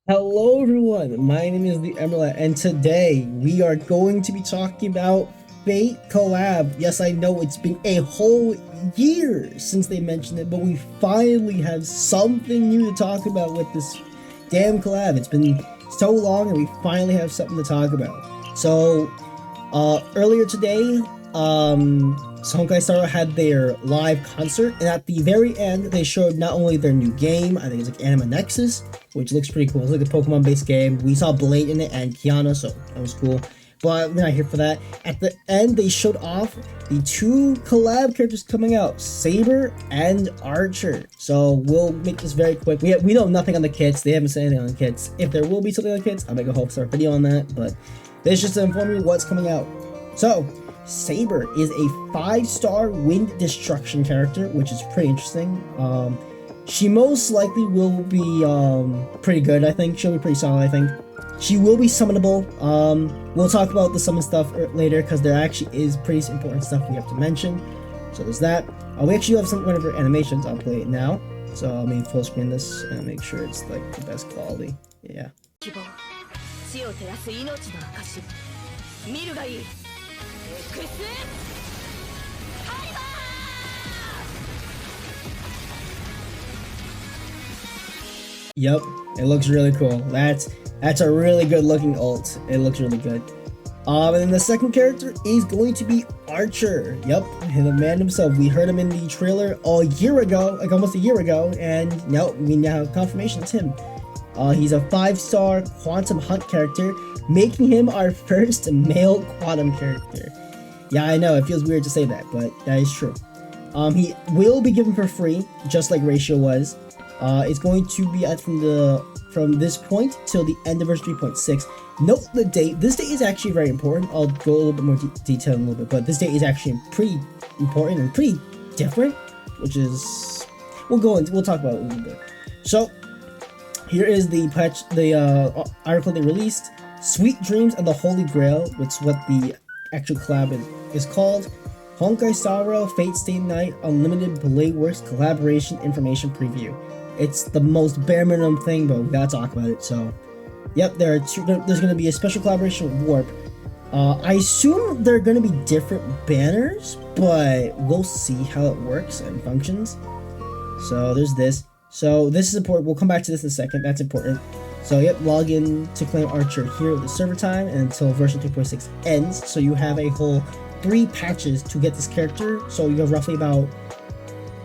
Hello everyone, my name is the Emiya, and today we are going to be talking about Fate Collab. Yes, I know it's been a whole year since they mentioned it, but we finally have something new to talk about with this damn collab. It's been so long and we finally have something to talk about. So, earlier today, Honkai Star had their live concert, and at the very end, they showed not only their new game, I think it's like Anima Nexus, which looks pretty cool. It's like a Pokemon-based game. We saw Blade in it and Kiana, so that was cool. But we're not here for that. At the end, they showed off the two collab characters coming out, Saber and Archer. So we'll make this very quick. We know nothing on the kits. They haven't said anything on the kits. If there will be something on the kits, I'll make a whole star video on that. But this is just to inform you what's coming out. So Saber is a 5-star wind destruction character, which is pretty interesting. She most likely will be pretty good, I think. She'll be pretty solid, I think. She will be summonable. We'll talk about the summon stuff later, because there actually is pretty important stuff we have to mention. So there's that. We actually have one of her animations. I'll play it now. So I'll make full screen this and make sure it's like the best quality. Yeah. Yep, it looks really cool. That's a really good looking ult. It looks really good. And then the second character is going to be Archer. Yep, the man himself. We heard him in the trailer a year ago, like almost a year ago, and no, we now have confirmation it's him. He's a 5-star Quantum Hunt character, making him our first male Quantum character. Yeah, I know, it feels weird to say that, but that is true. He will be given for free, just like Ratio was. It's going to be from this point till the end of verse 3.6. Note the date. This date is actually very important. I'll go a little bit more detail in a little bit, but this date is actually pretty important and pretty different, which is we'll talk about it a little bit. So here is the article they released. Sweet Dreams and the Holy Grail, which is what the actual collab is called. Honkai Star Fate Stay Night Unlimited Blade Works Collaboration Information Preview. It's the most bare minimum thing, but we gotta talk about it. So, yep, there's gonna be a special collaboration with Warp. I assume they're gonna be different banners, but we'll see how it works and functions. So there's this. So this is important. We'll come back to this in a second. That's important. So yep, log in to claim Archer here at the server time and until version 2.6 ends. So you have a whole 3 patches to get this character. So you have roughly about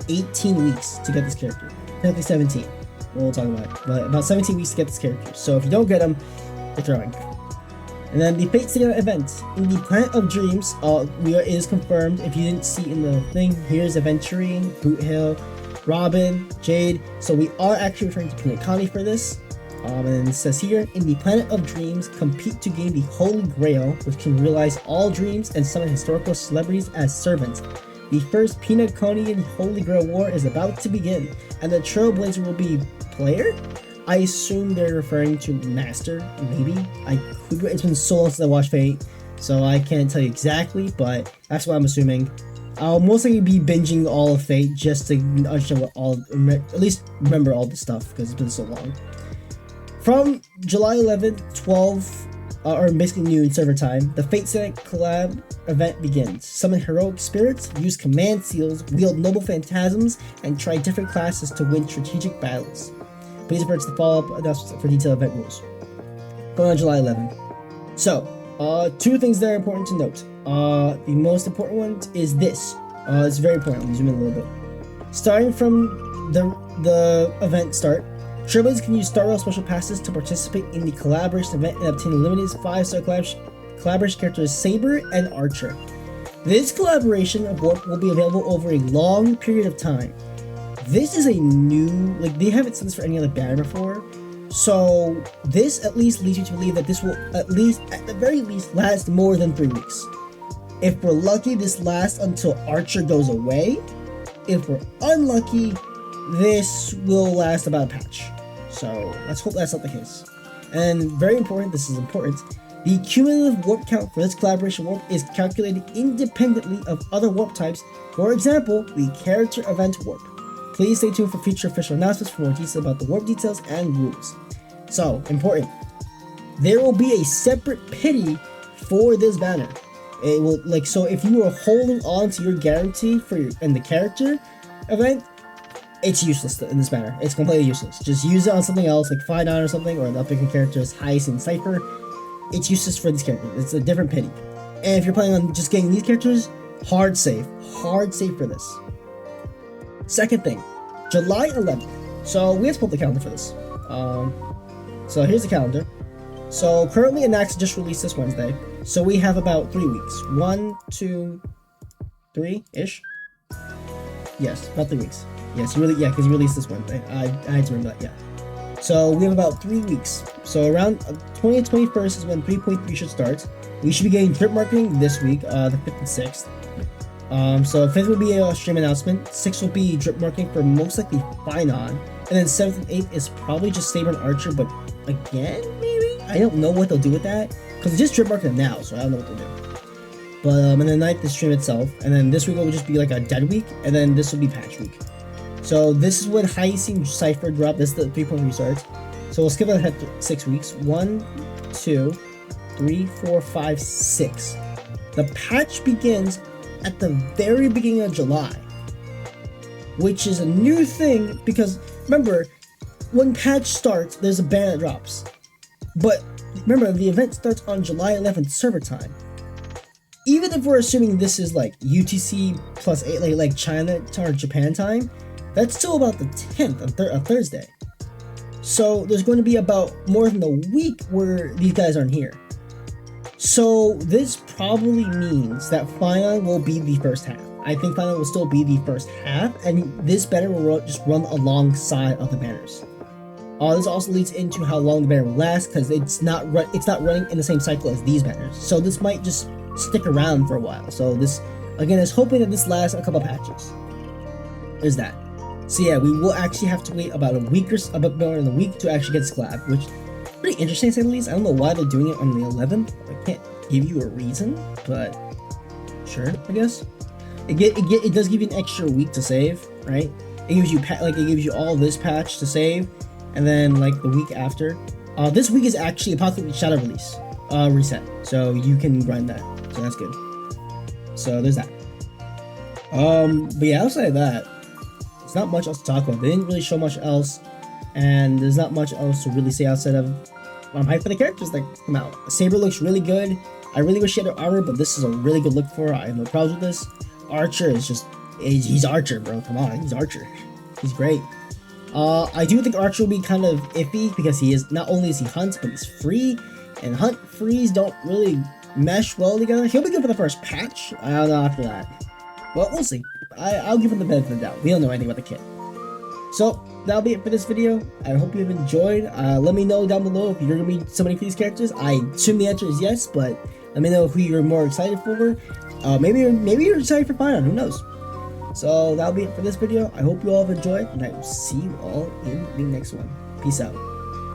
18 weeks to get this character. Technically 17. We'll talk about it. But about 17 weeks to get this character. So if you don't get him, you're throwing. And then the Fate Stay Night event. In the Planet of Dreams, it is confirmed. If you didn't see in the thing, here's Aventurine, Boot Hill, Robin, Jade. So we are actually referring to Pinakami for this. And it says here, in the Planet of Dreams, compete to gain the Holy Grail, which can realize all dreams and summon historical celebrities as servants. The first Pinakonian Holy Grail War is about to begin, and the Trailblazer will be player? I assume they're referring to Master, maybe? It's been so long since I watched Fate, so I can't tell you exactly, but that's what I'm assuming. I'll most likely be binging all of Fate just to understand at least remember all the stuff, because it's been so long. From July 11th, 12, or basically noon server time, the Fate Stay Night collab event begins. Summon heroic spirits, use command seals, wield noble phantasms, and try different classes to win strategic battles. Please refer to the follow-up announcements for detailed event rules. Going on July 11th. So, 2 things that are important to note. The most important one is this. It's very important. Let me zoom in a little bit. Starting from the event start, Trailblazers can use Star Rail special passes to participate in the collaboration event and obtain limited 5-star collaboration characters Saber and Archer. This collaboration of Warp will be available over a long period of time. This is a new, they haven't seen this for any other banner before, so this at least leads you to believe that this will at the very least, last more than 3 weeks. If we're lucky, this lasts until Archer goes away. If we're unlucky, this will last about a patch. So let's hope that's not the case. And very important, this is important, the cumulative warp count for this collaboration warp is calculated independently of other warp types, for example, the character event warp. Please stay tuned for future official announcements for more details about the warp details and rules. So, important. There will be a separate pity for this banner. It will, like, so if you are holding on to your guarantee for in the character event, it's useless in this banner. It's completely useless. Just use it on something else, like Phainon or something, or the upcoming characters, Heist and Cypher. It's useless for these characters. It's a different pity. And if you're planning on just getting these characters, hard save for this. Second thing, July 11th. So we have to pull up the calendar for this. So here's the calendar. So currently Anax just released this Wednesday. So we have about 3 weeks. 1, 2, 3-ish. Yes, about 3 weeks. Yes, because he released this Wednesday. I had to remember that, yeah. So we have about 3 weeks. So around 20th, 21st is when 3.3 should start. We should be getting drip marketing this week, the 5th and 6th. So 5th will be a stream announcement. 6th will be drip marketing for most likely Phainon. And then 7th and 8th is probably just Saber and Archer, but again, maybe? I don't know what they'll do with that. Because they just drip market them now, so I don't know what they'll do. But and then 9th is stream itself. And then this week will just be like a dead week. And then this will be patch week. So this is when Heist Cypher drop. This is the 3.3 starts. So we'll skip ahead 6 weeks. 1, 2, 3, 4, 5, 6. The patch begins at the very beginning of July, which is a new thing because remember, when patch starts, there's a banner that drops. But remember, the event starts on July 11th server time. Even if we're assuming this is like UTC plus 8, like China or Japan time, that's still about the 10th, a Thursday. So there's going to be about more than a week where these guys aren't here. So this probably means that Phainon will be the first half. I think Phainon will still be the first half, and this banner will just run alongside of the banners. This also leads into how long the banner will last, because it's not running in the same cycle as these banners. So this might just stick around for a while. So this, again, is hoping that this lasts a couple patches. There's that. So yeah, we will actually have to wait about a week or about more than a week to actually get this collab, which is pretty interesting to say the least. I don't know why they're doing it on the 11th. I can't give you a reason, but sure, I guess. It does give you an extra week to save, right? It gives you it gives you all this patch to save, and then like the week after. This week is actually Apocalypse Shadow release reset, so you can grind that. So that's good. So there's that. But yeah, outside of that, there's not much else to talk about. They didn't really show much else, and there's not much else to really say outside of I'm hyped for the characters that come out. Saber looks really good. I really wish he had armor, but this is a really good look for her. I have no problems with this. Archer is just he's Archer, bro. Come on, he's Archer. He's great. I do think Archer will be kind of iffy because he is not only is he hunt, but he's free, and hunt freeze don't really mesh well together. He'll be good for the first patch. I don't know after that. Well, we'll see. I'll give him the benefit of the doubt. We don't know anything about the kid. So that'll be it for this video. I hope you've enjoyed. Let me know down below if you're gonna be summoning for these characters. I assume the answer is yes, but let me know who you're more excited for. Maybe you're excited for Phainon. Who knows? So that'll be it for this video. I hope you all have enjoyed, and I will see you all in the next one. Peace out.